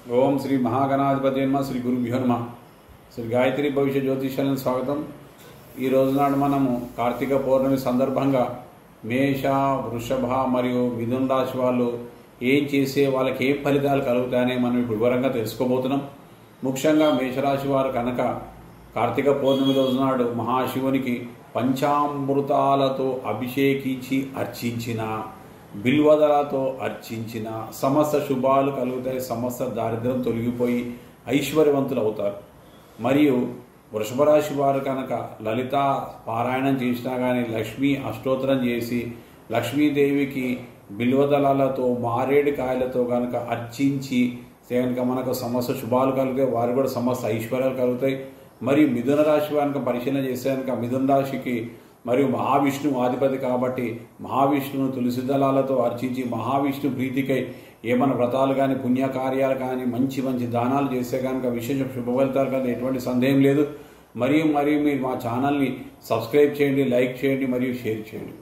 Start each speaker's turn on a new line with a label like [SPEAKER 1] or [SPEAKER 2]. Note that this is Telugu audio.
[SPEAKER 1] ఓం శ్రీ మహాగణాధిపతి నమః. శ్రీ గురుభ్యో నమః. శ్రీ గాయత్రి భవిష్య జ్యోతిష్యానికి స్వాగతం. ఈ రోజు నాడు మనము కార్తీక పౌర్ణమి సందర్భంగా మేష, వృషభ మరియు మిథున రాశి వాళ్ళు ఏం చేసే వాళ్ళకి ఏం ఫలితాలు కలుగుతాయని మనం ఇప్పుడు వివరంగా తెలుసుకోబోతున్నాం. ముఖ్యంగా మేషరాశి వారు కనుక కార్తీక పౌర్ణమి రోజు నాడు మహాశివునికి పంచామృతాలతో అభిషేకించి అర్చించిన, బిల్వదలతో అర్చించిన సమస్త శుభాలు కలుగుతాయి, సమస్త దారిద్ర్యం తొలగిపోయి ఐశ్వర్యవంతులు అవుతారు. మరియు వృషభ రాశి వారు కనుక లలిత పారాయణం చేసినా కానీ లక్ష్మీ అష్టోత్తరం చేసి లక్ష్మీదేవికి బిల్వదళాలతో మారేడు కాయలతో కనుక అర్చించి కనుక మనకు సమస్త శుభాలు కలుగుతాయి, వారు కూడా సమస్త ఐశ్వర్యాలు కలుగుతాయి. మరియు మిథున రాశి కనుక పరిశీలన చేస్తే కనుక మిథున రాశికి మరియు మహావిష్ణువు ఆధిపతి కాబట్టి మహావిష్ణువును తులసి దళాలతో అర్చించి మహావిష్ణు ప్రీతికై ఏమైనా వ్రతాలు కానీ పుణ్యకార్యాలు కానీ మంచి మంచి దానాలు చేస్తే కనుక విశేష శుభ ఫలితాలు కానీ ఎటువంటి సందేహం లేదు. మరియు మీరు మా ఛానల్ని సబ్స్క్రైబ్ చేయండి, లైక్ చేయండి మరియు షేర్ చేయండి.